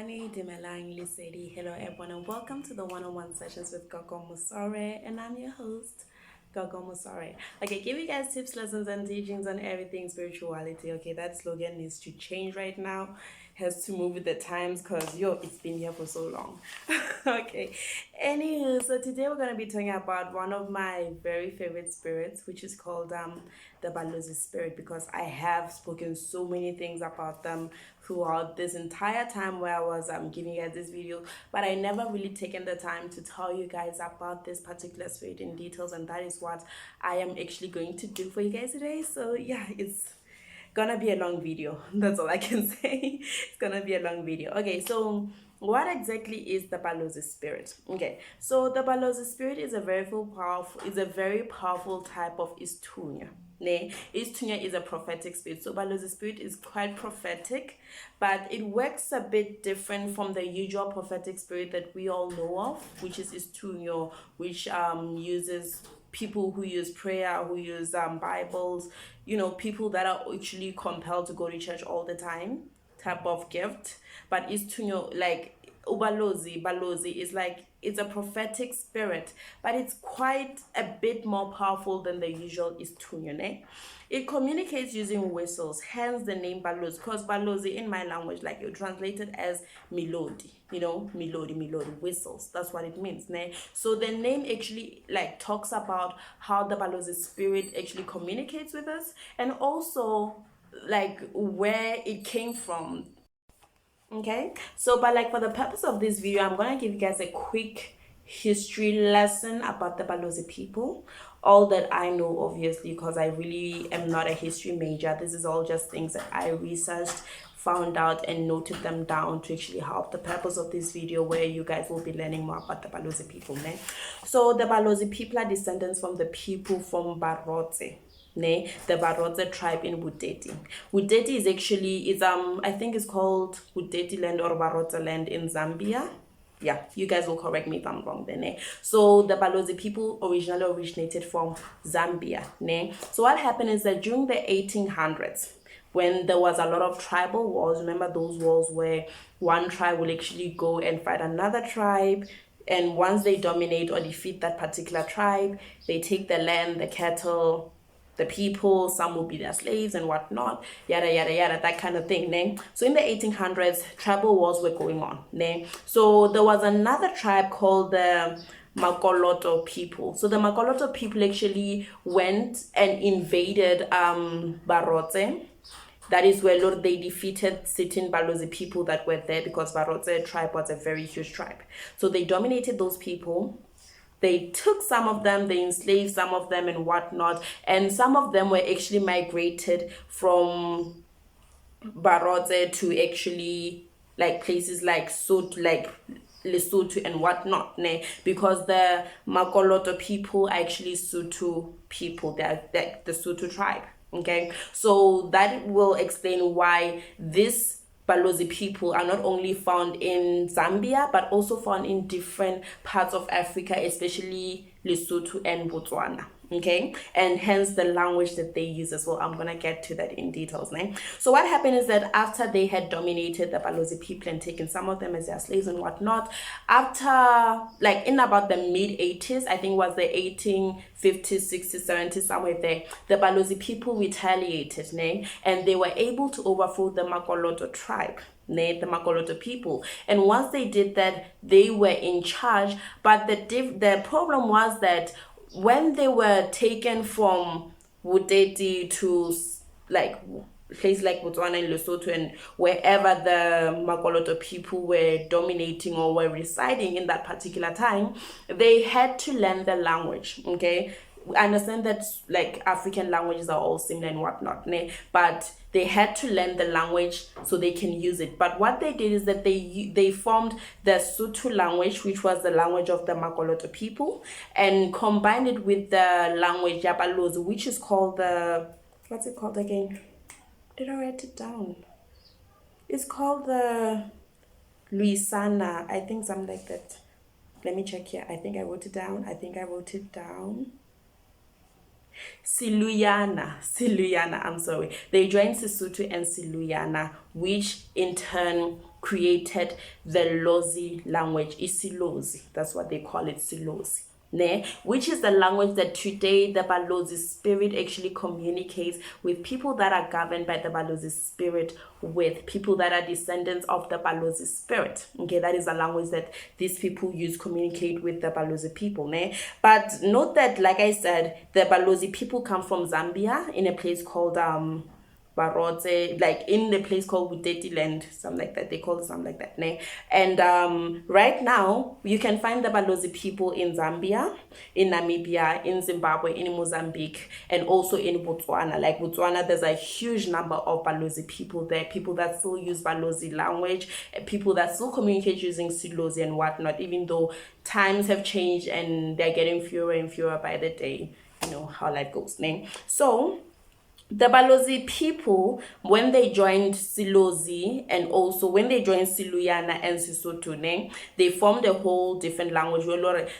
Sanibani, Dimelang Lisedi. Hello everyone and welcome to the one-on-one sessions with Gogo Musore, and I'm your host, Gogo Musore. Okay, give you guys tips, lessons and teachings on everything spirituality. Okay, that slogan needs to change right now. Has to move with the times because it's been here for so long. Okay. Anywho, so today we're gonna be talking about one of my very favorite spirits, which is called the Abalozi Spirit, because I have spoken so many things about them throughout this entire time where I was giving you guys this video, but I never really taken the time to tell you guys about this particular spirit in details, and that is what I am actually going to do for you guys today. So yeah, it's gonna be a long video. That's all I can say. It's gonna be a long video. Okay, so what exactly is the Abalozi Spirit? Okay, so the Abalozi Spirit is a very powerful type of Istunya. Istunya is a prophetic spirit. So Abalozi Spirit is quite prophetic, but it works a bit different from the usual prophetic spirit that we all know of, which is Istunya, which uses people who use prayer, who use Bibles, people that are actually compelled to go to church all the time type of gift. But Istunya, like Balozi is like, it's a prophetic spirit, but it's quite a bit more powerful than the usual Istunya. It communicates using whistles, hence the name Balozi, because Balozi in my language, like, you translate it as melody, melody, whistles. That's what it means. So the name actually like talks about how the Abalozi Spirit actually communicates with us, and also like where it came from. Okay, so but like for the purpose of this video, I'm gonna give you guys a quick history lesson about the Abalozi people. All that I know, obviously, because I really am not a history major. This is all just things that I researched, found out, and noted them down to actually help the purpose of this video, where you guys will be learning more about the Abalozi people. So the Abalozi people are descendants from the people from Barotse, the Barotse tribe in Buteti. Buteti is actually I think it's called Buteti land or Barotse land in Zambia. Yeah, you guys will correct me if I'm wrong then. So the Abalozi people originally originated from Zambia. So what happened is that during the 1800s, when there was a lot of tribal wars, remember those wars where one tribe will actually go and fight another tribe, and once they dominate or defeat that particular tribe, they take the land, the cattle, the people, some will be their slaves and whatnot, yada yada yada, that kind of thing. So in the 1800s, tribal wars were going on. So there was another tribe called the Makoloto people. So the Makoloto people actually went and invaded Barotse. That is where, Lord, they defeated certain Abalozi people that were there, because Barotse tribe was a very huge tribe. So they dominated those people. They took some of them, they enslaved some of them and whatnot, and some of them were actually migrated from Barotse to actually like places like Lesotho and whatnot, because the Makoloto people are actually Sotho people. They're the Sotho tribe. Okay, so that will explain why this Abalozi people are not only found in Zambia, but also found in different parts of Africa, especially Lesotho and Botswana. Okay, and hence the language that they use as well. I'm gonna get to that in details. So what happened is that after they had dominated the Abalozi people and taken some of them as their slaves and whatnot, after like in about the mid-80s, I think was the 1850s, 60s, 70s, somewhere there, the Abalozi people retaliated, and they were able to overthrow the Makoloto tribe, the Makoloto people. And once they did that, they were in charge. But the problem was that when they were taken from Buteti to like places like Botswana and Lesotho and wherever the Makoloto people were dominating or were residing in that particular time, they had to learn the language. Okay, I understand that like African languages are all similar and whatnot, but they had to learn the language so they can use it. But what they did is that they formed the Sotho language, which was the language of the Makoloto people, and combined it with the language Abalozi, which is called what's it called again? Did I write it down? It's called the Luisana, I think, something like that. Let me check here. I think I wrote it down. Siluyana, I'm sorry. They joined Sesotho and Siluyana, which in turn created the Lozi language, isilozi. That's what they call it, silozi. Ne? Which is the language that today the Abalozi Spirit actually communicates with people that are governed by the Abalozi Spirit, with people that are descendants of the Abalozi Spirit. Okay, that is the language that these people use, communicate with the Abalozi people. Ne? But note that, like I said, the Abalozi people come from Zambia, in a place called Barotse, like in the place called Buteti land, something like that. They call it something like that. Ne? And right now, you can find the Balozi people in Zambia, in Namibia, in Zimbabwe, in Mozambique, and also in Botswana. Like Botswana, there's a huge number of Balozi people there, people that still use Balozi language, people that still communicate using Silozi and whatnot, even though times have changed and they're getting fewer and fewer by the day. You know how life goes. Ne? So, the Abalozi people, when they joined Silozi and also when they joined Siluyana and Sesotho, they formed a whole different language.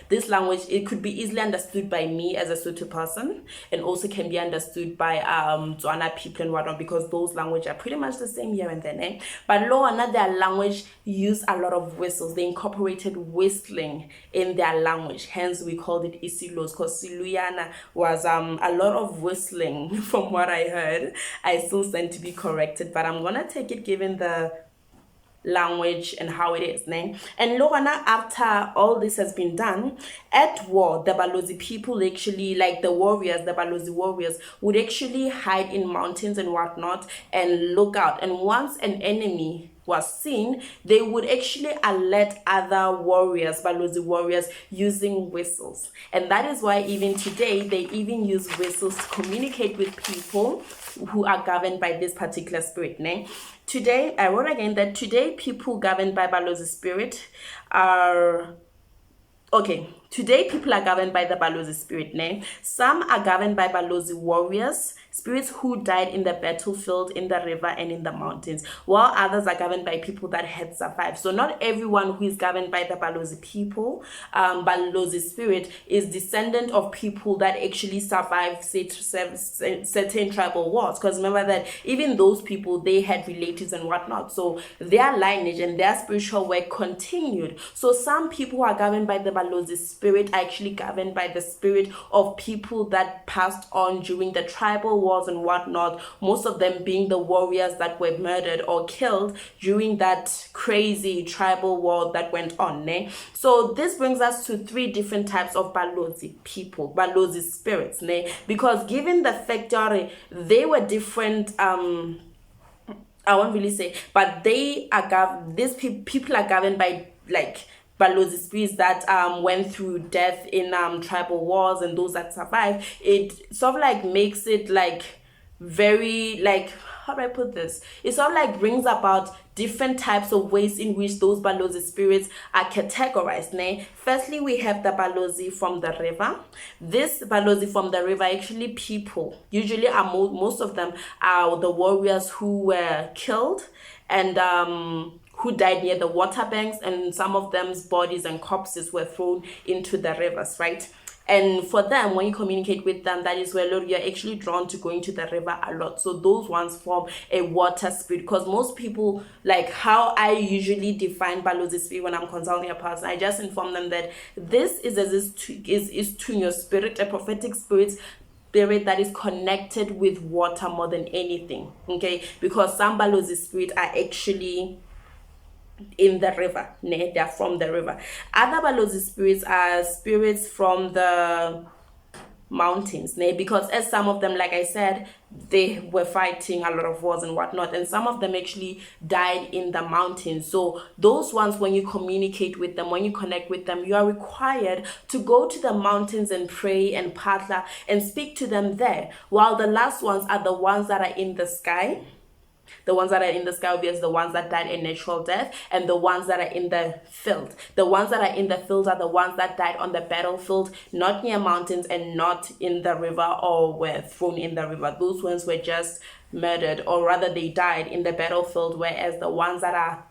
This language, it could be easily understood by me as a Sotho person, and also can be understood by Tswana people and whatnot, because those languages are pretty much the same here and there. But their language used a lot of whistles. They incorporated whistling in their language. Hence, we called it Isilos, because Siluyana was a lot of whistling from what I heard. I still stand to be corrected, but I'm gonna take it given the language and how it is. And after all this has been done, at war, the Abalozi people actually, like the warriors, the Abalozi warriors, would actually hide in mountains and whatnot and look out. And once an enemy was seen, they would actually alert other warriors, Balozi warriors, using whistles. And that is why even today, they even use whistles to communicate with people who are governed by this particular spirit. Today, I wrote again that today people governed by Abalozi Spirit are... Okay, today people are governed by the Abalozi Spirit. Some are governed by Balozi warriors, spirits who died in the battlefield, in the river, and in the mountains, while others are governed by people that had survived. So not everyone who is governed by the Balozi people, Balozi Spirit, is descendant of people that actually survived certain tribal wars. Because remember that even those people, they had relatives and whatnot. So their lineage and their spiritual work continued. So some people who are governed by the Balozi Spirit are actually governed by the spirit of people that passed on during the tribal wars and whatnot, most of them being the warriors that were murdered or killed during that crazy tribal war that went on. So this brings us to three different types of Balozi people, Balozi spirits, because given the fact that they were different, I won't really say, but they are these people are governed by like Balozi spirits that went through death in tribal wars, and those that survived. It sort of like makes it like very, like, how do I put this? It sort of like brings about different types of ways in which those Balozi spirits are categorized. Firstly, we have the Balozi from the river. This Balozi from the river, actually people, usually are most of them are the warriors who were killed and who died near the water banks, and some of them's bodies and corpses were thrown into the rivers, right? And for them, when you communicate with them, that is where you're actually drawn to going to the river a lot. So those ones form a water spirit, because most people, like how I usually define Balozi spirit when I'm consulting a person, I just inform them that this is to your spirit, a prophetic spirit that is connected with water more than anything, okay? Because some Balozi spirit are actually in the river, they're from the river. Other Balozi spirits are spirits from the mountains, because as some of them, like I said, they were fighting a lot of wars and whatnot, and some of them actually died in the mountains. So those ones, when you communicate with them, when you connect with them, you are required to go to the mountains and pray and patla and speak to them there, while the last ones are the ones that are in the sky. The ones that are in the sky are the ones that died a natural death, and the ones that are in the field. The ones that are in the field are the ones that died on the battlefield, not near mountains and not in the river or were thrown in the river. Those ones were just murdered, or rather they died in the battlefield, whereas the ones that are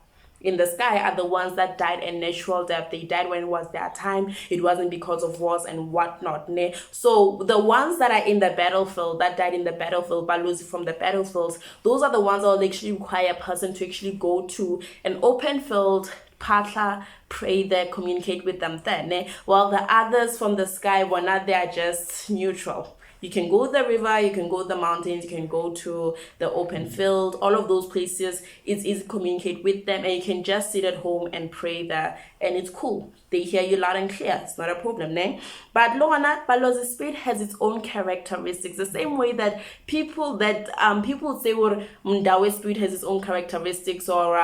in the sky are the ones that died a natural death. They died when it was their time. It wasn't because of wars and whatnot. Ne? So the ones that are in the battlefield, that died in the battlefield, Balozi from the battlefields, those are the ones that will actually require a person to actually go to an open field, patla, pray there, communicate with them there. Ne? While the others from the sky were not there, just neutral. You can go to the river, you can go to the mountains, you can go to the open field, all of those places. It's easy to communicate with them, and you can just sit at home and pray there, and it's cool. They hear you loud and clear. It's not a problem, ne? But Lorna, Abalozi Spirit has its own characteristics. The same way that people say, well, Mdawe Spirit has its own characteristics, or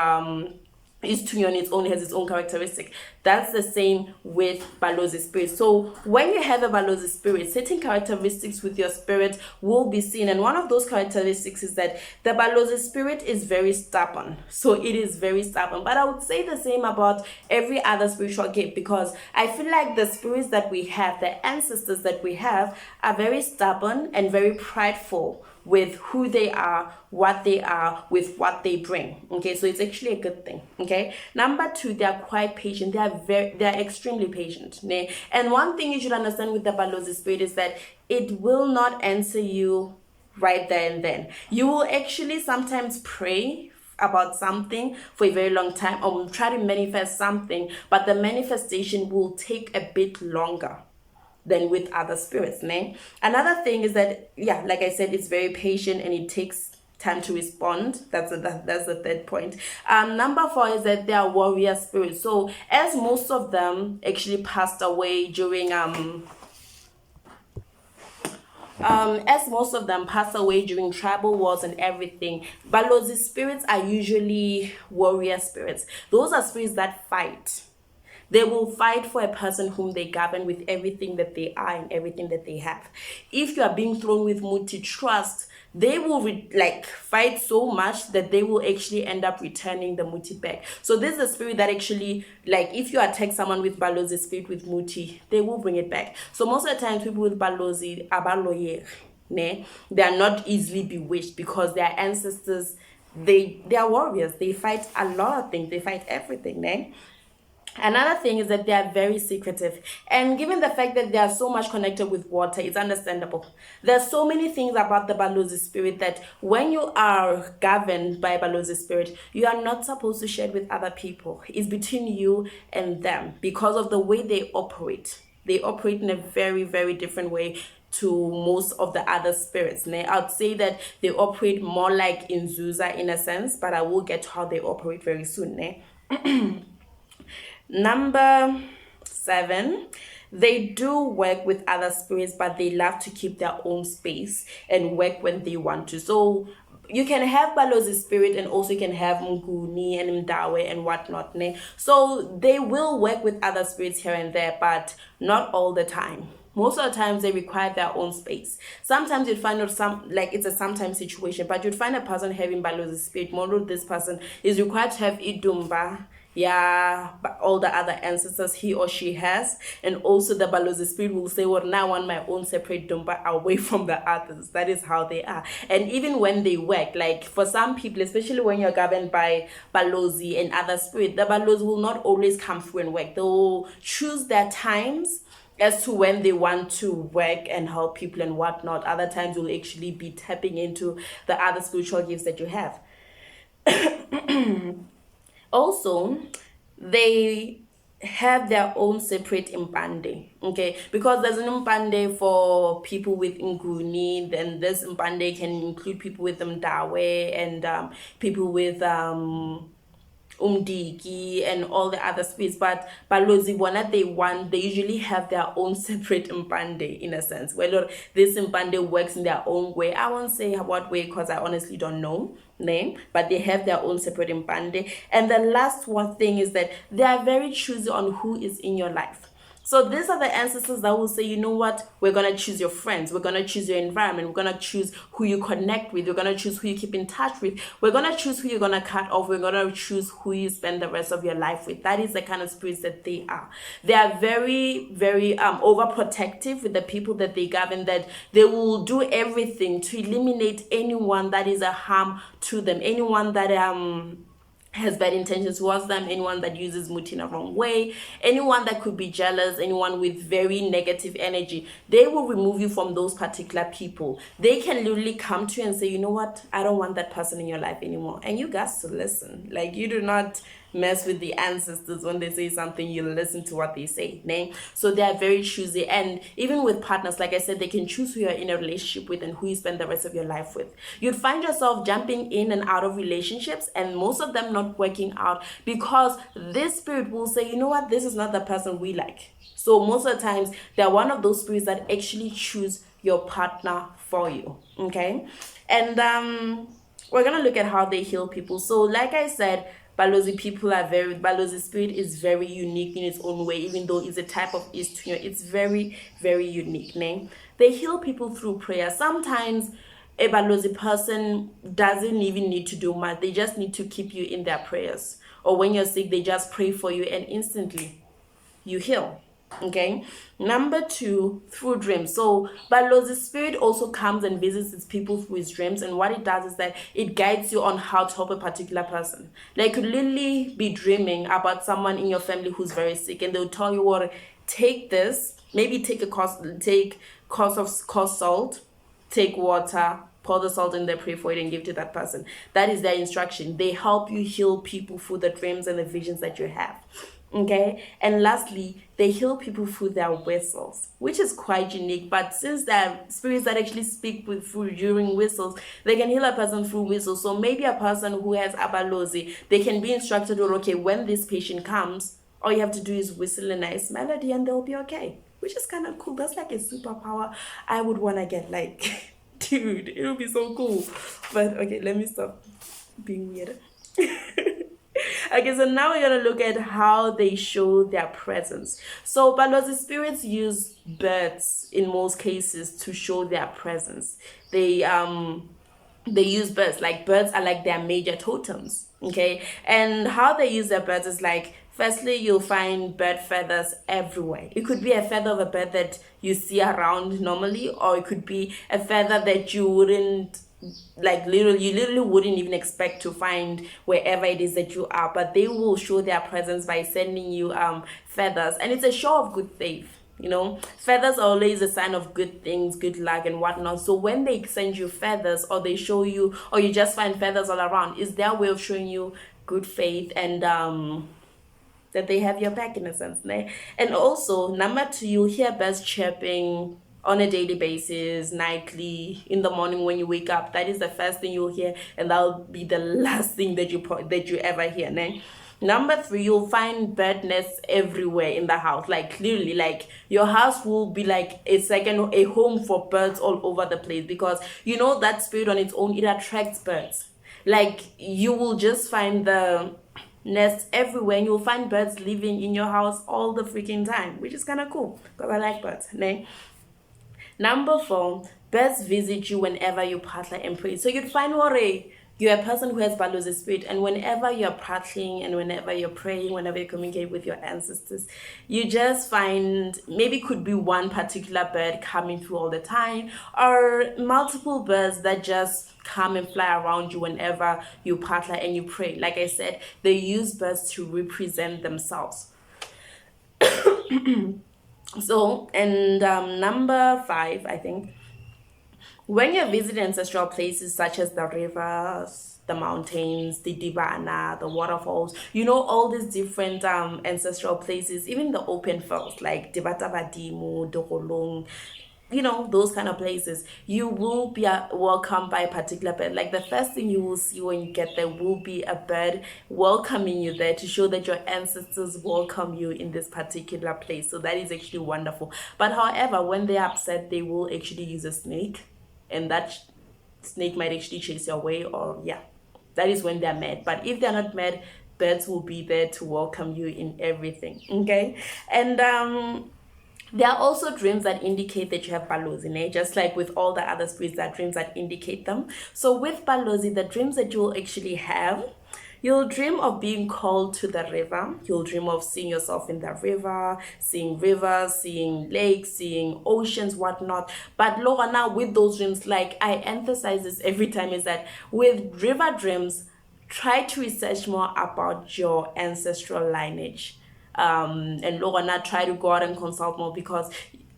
Eastern on its own has its own characteristic. That's the same with Abalozi Spirit. So when you have a Abalozi Spirit, certain characteristics with your spirit will be seen, and one of those characteristics is that the Abalozi Spirit is very stubborn. So it is very stubborn. But I would say the same about every other spiritual gift, because I feel like the spirits that we have, the ancestors that we have, are very stubborn and very prideful with who they are, what they are, with what they bring. Okay, so it's actually a good thing. Okay, number two, they are quite patient. They are extremely patient. Ne? And one thing you should understand with the Abalozi Spirit is that it will not answer you right there and then. You will actually sometimes pray about something for a very long time, or try to manifest something, but the manifestation will take a bit longer than with other spirits. Ne? Another thing is that, yeah, like I said, it's very patient and it takes time to respond. That's the third point. Number four is that they are warrior spirits. So as most of them actually passed away during tribal wars and everything, Abalozi spirits are usually warrior spirits. Those are spirits that fight. They will fight for a person whom they govern with everything that they are and everything that they have. If you are being thrown with muti trust, they will fight so much that they will actually end up returning the muti back. So this is a spirit that actually, if you attack someone with Abalozi Spirit with muti, they will bring it back. So most of the time, people with Abalozi, abaloyer, ne, they are not easily bewitched, because their ancestors, they are warriors. They fight a lot of things. They fight everything, ne? Another thing is that they are very secretive, and given the fact that they are so much connected with water, it's understandable. There's so many things about the Abalozi Spirit that when you are governed by Abalozi Spirit, you are not supposed to share it with other people. It's between you and them, because of the way they operate. They operate in a very, very different way to most of the other spirits. I'd say that they operate more like Inzuza in a sense, but I will get to how they operate very soon. Number 7, they do work with other spirits, but they love to keep their own space and work when they want to. So you can have Abalozi Spirit, and also you can have Mguni and Mdawe and whatnot. So they will work with other spirits here and there, but not all the time. Most of the times they require their own space. Sometimes you'd find it's a sometimes situation, but you'd find a person having Abalozi Spirit. More this person is required to have Idumba, but all the other ancestors he or she has, and also the Abalozi Spirit will say, well, now I want my own separate Dumba away from the others. That is how they are. And even when they work, for some people, especially when you're governed by Abalozi and other spirit, the Abalozi will not always come through and work. They will choose their times as to when they want to work and help people and whatnot. Other times you'll actually be tapping into the other spiritual gifts that you have. Also, they have their own separate impande, okay? Because there's an impande for people with Nguni, then this impande can include people with Mdawe and people with Umdiki and all the other spirits. But Balozi, they usually have their own separate impande in a sense. Whether this impande works in their own way, I won't say what way because I honestly don't know. But they have their own separate impande. And the last one thing is that they are very choosy on who is in your life. So these are the ancestors that will say, you know what, we're going to choose your friends, we're going to choose your environment, we're going to choose who you connect with, we're going to choose who you keep in touch with, we're going to choose who you're going to cut off, we're going to choose who you spend the rest of your life with. That is the kind of spirits that they are. They are very, very overprotective with the people that they govern, that they will do everything to eliminate anyone that is a harm to them, anyone that has bad intentions towards them, anyone that uses muti in a wrong way, anyone that could be jealous, anyone with very negative energy, they will remove you from those particular people. They can literally come to you and say, you know what, I don't want that person in your life anymore. And you guys to listen. Like, you do not mess with the ancestors. When they say something, you listen to what they say. Né? So they are very choosy. And even with partners, like I said, they can choose who you're in a relationship with and who you spend the rest of your life with. You'd find yourself jumping in and out of relationships, and most of them not working out, because this spirit will say, you know what, this is not the person we like. So most of the times, they're one of those spirits that actually choose your partner for you. Okay? And we're gonna look at how they heal people. So like I said, Balozi Spirit is very unique in its own way, even though it's a type of Eastern. It's very, very unique. Né? They heal people through prayer. Sometimes a Balozi person doesn't even need to do much. They just need to keep you in their prayers. Or when you're sick, they just pray for you and instantly you heal. Okay. Number 2, through dreams. So Abalozi Spirit also comes and visits its people through his dreams, and what it does is that it guides you on how to help a particular person. Like, you could literally be dreaming about someone in your family who's very sick, and they'll tell you, what, take this, maybe take coarse salt, take water, pour the salt in there, pray for it, and give to that person. That is their instruction. They help you heal people through the dreams and the visions that you have. Okay. And lastly, they heal people through their whistles, which is quite unique. But since there are spirits that actually speak during whistles, they can heal a person through whistles. So maybe a person who has Abalozi, they can be instructed, or okay, when this patient comes, all you have to do is whistle a nice melody and they'll be okay, which is kind of cool. That's like a superpower I would want to get. Like, dude, it would be so cool. But okay, let me stop being weird. Okay, so now we're going to look at how they show their presence. So Abalozi spirits use birds in most cases to show their presence. They use birds. Like, birds are like their major totems. Okay, and how they use their birds is like, firstly, you'll find bird feathers everywhere. It could be a feather of a bird that you see around normally, or it could be a feather that you wouldn't, like, you literally wouldn't even expect to find wherever it is that you are. But they will show their presence by sending you feathers, and it's a show of good faith. You know, feathers are always a sign of good things, good luck and whatnot. So when they send you feathers, or they show you, or you just find feathers all around, is their way of showing you good faith and that they have your back, in a sense. Né? And also, number 2, you'll hear birds chirping on a daily basis, nightly, in the morning when you wake up. That is the first thing you'll hear, and that'll be the last thing that you ever hear. Né? Number 3, you'll find bird nests everywhere in the house. Like, clearly, like, your house will be like a home for birds all over the place, because you know that spirit on its own, it attracts birds. Like, you will just find the nests everywhere, and you'll find birds living in your house all the freaking time, which is kind of cool, because I like birds. Né? Number 4, birds visit you whenever you prattle and pray. So you'd find, you're a person who has Abalozi Spirit, and whenever you're prattling and whenever you're praying, whenever you communicate with your ancestors, you just find, maybe could be one particular bird coming through all the time, or multiple birds that just come and fly around you whenever you prattle and you pray. Like I said, they use birds to represent themselves. So, and number 5, I think, when you're visiting ancestral places such as the rivers, the mountains, the divana, the waterfalls, you know, all these different ancestral places, even the open fields like Dibatabadimu, Dokolong, you know, those kind of places, you will be welcomed by a particular bird. Like, the first thing you will see when you get there will be a bird welcoming you there, to show that your ancestors welcome you in this particular place. So that is actually wonderful. But however, when they're upset, they will actually use a snake, and that snake might actually chase you away, or that is when they're mad. But if they're not mad, birds will be there to welcome you in everything. Okay. And there are also dreams that indicate that you have Abalozi, just like with all the other spirits, there are dreams that indicate them. So with Abalozi, the dreams that you will actually have, you'll dream of being called to the river. You'll dream of seeing yourself in the river, seeing rivers, seeing lakes, seeing oceans, whatnot. But now with those dreams, like I emphasize this every time, is that with river dreams, try to research more about your ancestral lineage. And Lorna, try to go out and consult more, because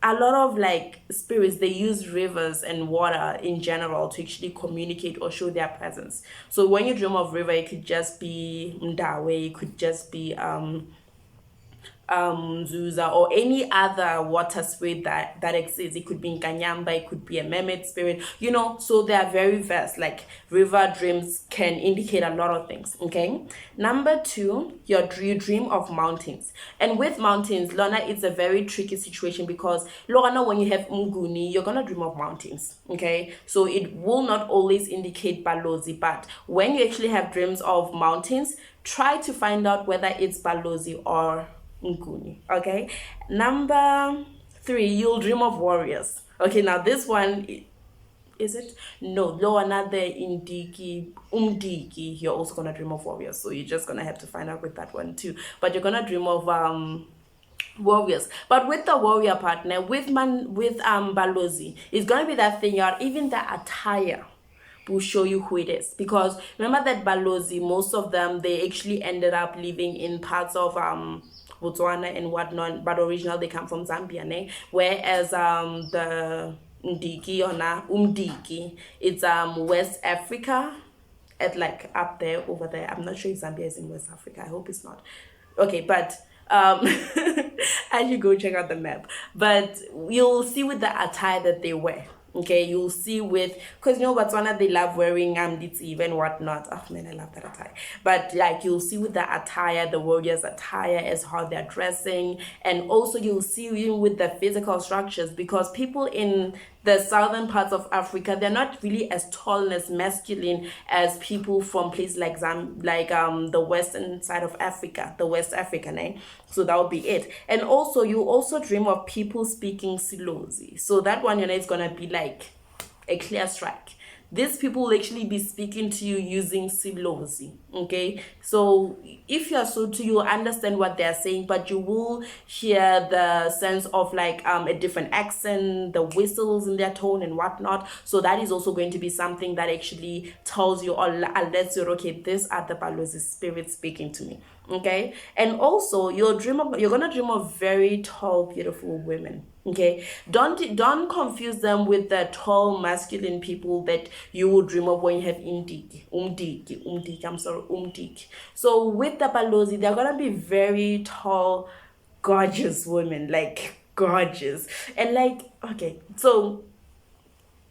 a lot of like spirits, they use rivers and water in general to actually communicate or show their presence. So when you dream of river, it could just be Ndawe, it could just be Zuza, or any other water spirit that exists. It could be Nkanyamba, it could be a mermaid spirit, so they are very vast. Like river dreams can indicate a lot of things. Okay, number 2, you dream of mountains. And with mountains, Lorna, it's a very tricky situation, because Lorna, when you have Mguni, you're gonna dream of mountains. Okay, so it will not always indicate Balozi, but when you actually have dreams of mountains, try to find out whether it's Balozi or Nkuni. Okay, number 3, you'll dream of warriors. Okay, now this one, is it? No, lo, another Indiki, Umdiki, you're also gonna dream of warriors. So you're just gonna have to find out with that one too. But you're gonna dream of warriors. But with the warrior partner, with Balozi, it's gonna be that thing, even the attire will show you who it is. Because remember that Balozi, most of them, they actually ended up living in parts of Botswana and whatnot, but originally they come from Zambia, ne? Whereas the Ndiki or Umdiki, it's West Africa, at like up there, over there. I'm not sure if Zambia is in West Africa. I hope it's not. Okay, but I should go check out the map. But you'll see with the attire that they wear. Okay, you'll see with, because Botswana, they love wearing ditsi and whatnot. Oh man, I love that attire. But like, you'll see with the attire, the warriors' attire, as how they're dressing. And also you'll see even with the physical structures, because people in the southern parts of Africa, they're not really as tall and as masculine as people from places like the western side of Africa, the West African, eh? So that would be it. And also, you also dream of people speaking Silozi. So that one, is gonna be like a clear strike. These people will actually be speaking to you using Silozi. Okay, so if you're Sotho, you'll understand what they're saying, but you will hear the sense of like a different accent, the whistles in their tone and whatnot. So that is also going to be something that actually tells you, or lets you, okay, these are the Abalozi spirits speaking to me. Okay, and also you're gonna dream of very tall, beautiful women. Okay, don't confuse them with the tall masculine people that you will dream of when you have umdiki. So with the Balozi, they're gonna be very tall, gorgeous women, like gorgeous. And like, okay, so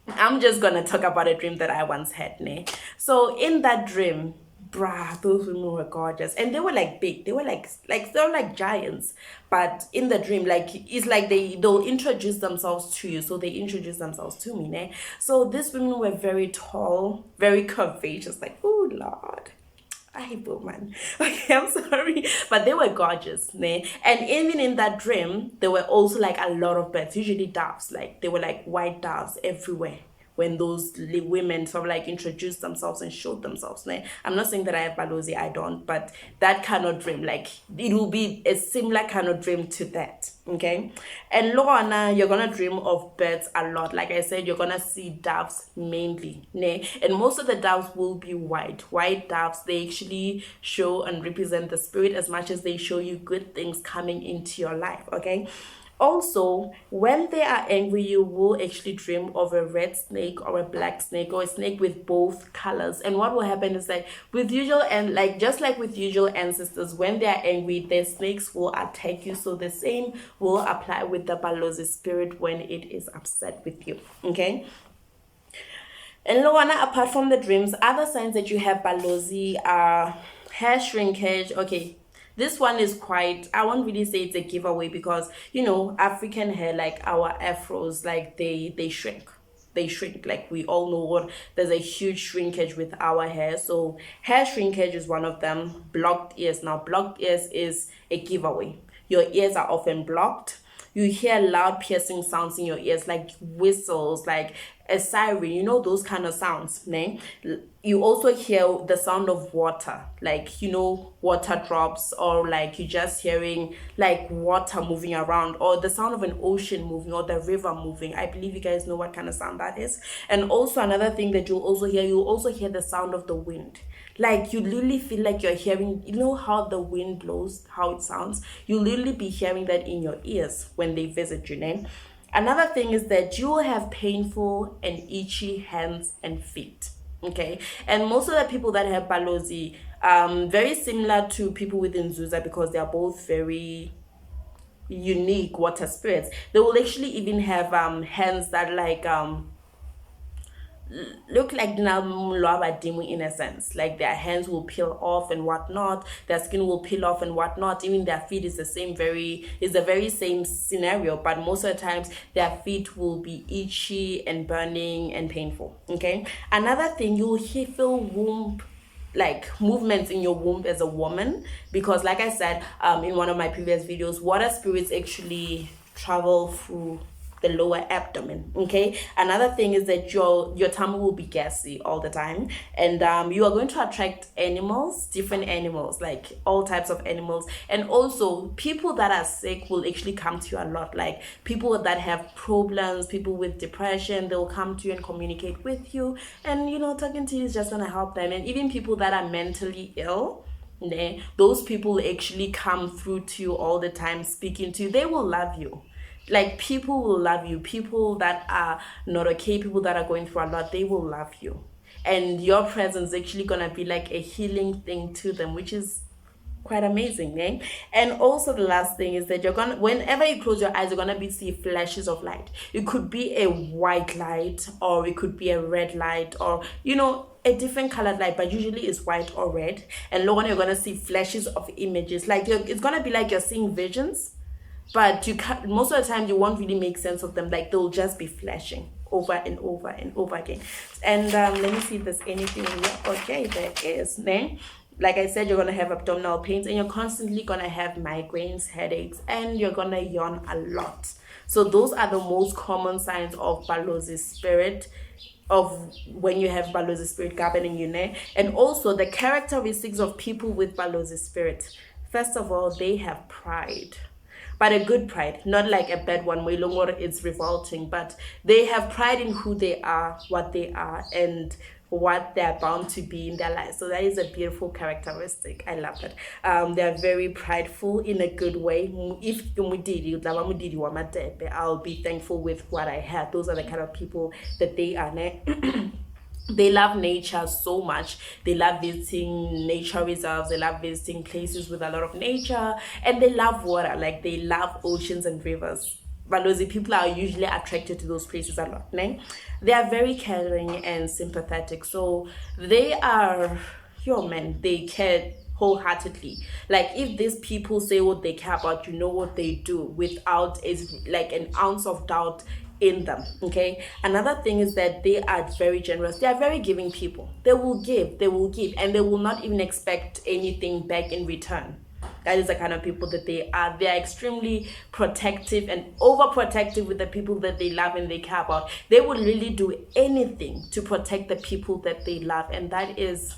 I'm just gonna talk about a dream that I once had, ne? So in that dream, those women were gorgeous, and they were like big. They were like they were like giants. But in the dream, like, it's like they'll introduce themselves to you. So they introduce themselves to me, ne? So these women were very tall, very curvaceous, like, oh Lord, I hate women. Okay, I'm sorry, but they were gorgeous, ne? And even in that dream, there were also like a lot of birds, usually doves. Like, they were like white doves everywhere when those women sort of like introduced themselves and showed themselves. I'm not saying that I have Balozi, I don't, but that kind of dream, like, it will be a similar kind of dream to that. Okay, and Lorna, you're gonna dream of birds a lot. Like I said, you're gonna see doves mainly, and most of the doves will be white doves. They actually show and represent the spirit as much as they show you good things coming into your life. Okay, also, when they are angry, you will actually dream of a red snake or a black snake, or a snake with both colors. And what will happen is that just like with usual ancestors, when they are angry, their snakes will attack you. So the same will apply with the Abalozi spirit when it is upset with you. Okay. And Loana, apart from the dreams, other signs that you have Balozi are hair shrinkage. Okay, this one is quite, I won't really say it's a giveaway, because African hair, like our afros, like they shrink. Like, we all know there's a huge shrinkage with our hair. So hair shrinkage is one of them. Blocked ears. Now, blocked ears is a giveaway. Your ears are often blocked. You hear loud piercing sounds in your ears, like whistles, like a siren, you know, those kind of sounds, ne? You also hear the sound of water, like, you know, water drops, or like you just hearing like water moving around, or the sound of an ocean moving, or the river moving. I believe you guys know what kind of sound that is. And also another thing that you'll also hear the sound of the wind. Like, you literally feel like you're hearing, you know how the wind blows, how it sounds? You literally be hearing that in your ears when they visit you, ne? Another thing is that you will have painful and itchy hands and feet. Okay, and most of the people that have Balozi, very similar to people within Zuza, because they are both very unique water spirits. They will actually even have hands that like look like Dimu in a sense. Like their hands will peel off and whatnot, their skin will peel off and whatnot. Even their feet is the very same scenario, but most of the times their feet will be itchy and burning and painful. Okay. Another thing, you'll feel womb, like movements in your womb as a woman, because like I said in one of my previous videos, water spirits actually travel through the lower abdomen. Okay. Another thing is that your tummy will be gassy all the time, and you are going to attract animals, different animals, like all types of animals. And also people that are sick will actually come to you a lot, like people that have problems, people with depression, they'll come to you and communicate with you, and you know, talking to you is just gonna help them. And even people that are mentally ill, those people actually come through to you all the time, speaking to you. They will love you. Like, people will love you. People that are not okay, people that are going through a lot, they will love you. And your presence is actually going to be like a healing thing to them, which is quite amazing, eh? And also the last thing is that whenever you close your eyes, you're going to see flashes of light. It could be a white light, or it could be a red light, or, you know, a different colored light, but usually it's white or red. And later on, you're going to see flashes of images. Like, it's going to be like you're seeing visions, but you can't, most of the time you won't really make sense of them. Like, they'll just be flashing over and over and over again. And let me see if there's anything here. Okay, there is. Like I said, you're gonna have abdominal pains, and you're constantly gonna have migraines, headaches, and you're gonna yawn a lot. So those are the most common signs of Abalozi Spirit, of when you have Abalozi Spirit governing you. And also the characteristics of people with Abalozi Spirit. First of all, they have pride. But a good pride, not like a bad one where it's revolting, but they have pride in who they are, what they are, and what they're bound to be in their lives. So that is a beautiful characteristic. I love it. They're very prideful in a good way. If I'll be thankful with what I have. Those are the kind of people that they are. They love nature so much. They love visiting nature reserves. They love visiting places with a lot of nature, and they love water. Like, they love oceans and rivers. Balozi people are usually attracted to those places a lot. They are very caring and sympathetic. So they are your men. They care wholeheartedly. Like, if these people say what they care about, you know what they do without like an ounce of doubt in them. Okay. Another thing is that they are very generous. They are very giving people. They will give, and they will not even expect anything back in return. That is the kind of people that they are. They are extremely protective and overprotective with the people that they love and they care about. They will really do anything to protect the people that they love, and that is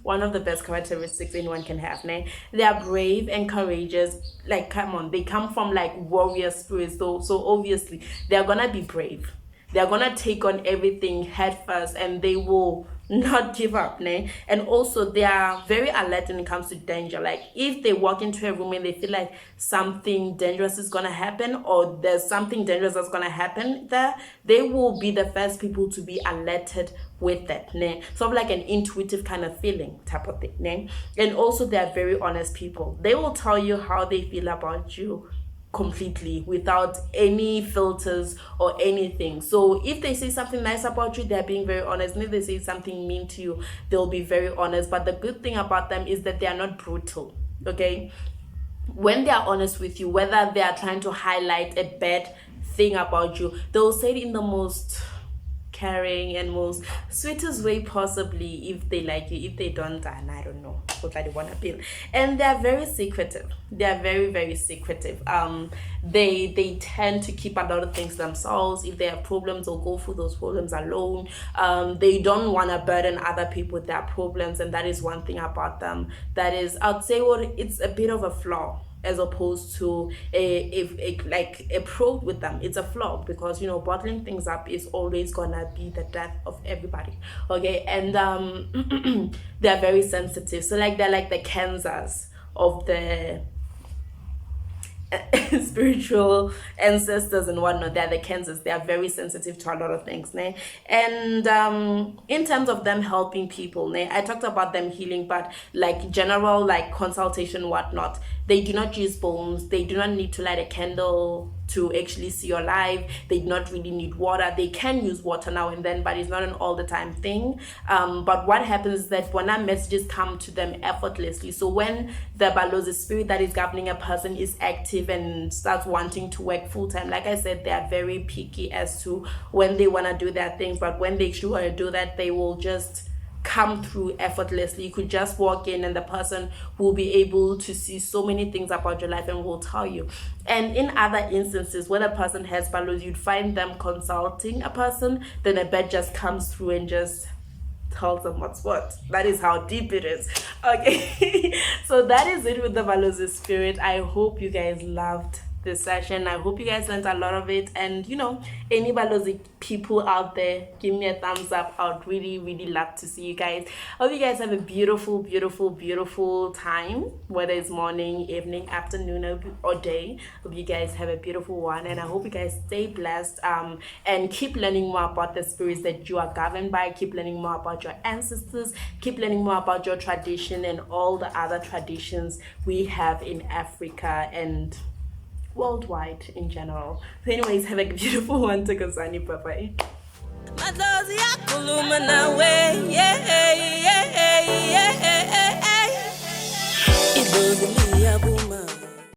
one of the best characteristics anyone can have. They are brave and courageous. Like, come on, they come from like warrior spirits, so obviously they're gonna be brave. They're gonna take on everything head first, and they will not give up. And also they are very alert when it comes to danger. Like, if they walk into a room and they feel like something dangerous is gonna happen, or there's something dangerous that's gonna happen there, they will be the first people to be alerted with that. Sort of like an intuitive kind of feeling type of thing. And also they are very honest people. They will tell you how they feel about you completely, without any filters or anything. So if they say something nice about you, they're being very honest. And if they say something mean to you, they'll be very honest. But the good thing about them is that they are not brutal. Okay, when they are honest with you, whether they are trying to highlight a bad thing about you, they'll say it in the most caring and most sweetest way possibly. If they like you, if they don't, and I don't know what I want to feel. And they're very secretive. They're very secretive. They tend to keep a lot of things themselves. If they have problems, they'll go through those problems alone. They don't want to burden other people with their problems, and that is one thing about them that is, I'd say, it's a bit of a flaw, as opposed to a pro with them. It's a flaw, because bottling things up is always gonna be the death of everybody. Okay. And they're very sensitive, so like they're like the Kansas of the spiritual ancestors and whatnot. They're the Kansas. They are very sensitive to a lot of things, né? And in terms of them helping people, né, I talked about them healing, but like general like consultation, whatnot, they do not use bones. They do not need to light a candle to actually see your life. They do not really need water. They can use water now and then, but it's not an all the time thing. But what happens is that when our messages come to them effortlessly, so when the Abalozi spirit that is governing a person is active and starts wanting to work full time, like I said, they are very picky as to when they want to do their things, but when they actually want to do that, they will just come through effortlessly. You could just walk in and the person will be able to see so many things about your life and will tell you. And in other instances where the person has Abalozi, you'd find them consulting a person, then a bird just comes through and just tells them what's what. That is how deep it is. Okay. So that is it with the Abalozi spirit. I hope you guys loved this session. I hope you guys learned a lot of it, and any Abalozi people out there, give me a thumbs up. I would really love to see you guys. I hope you guys have a beautiful time, whether it's morning, evening, afternoon, or day. Hope you guys have a beautiful one, and I hope you guys stay blessed and keep learning more about the spirits that you are governed by. Keep learning more about your ancestors. Keep learning more about your tradition and all the other traditions we have in Africa and worldwide in general. So anyways, have a beautiful one. Tokozani, bye-bye. It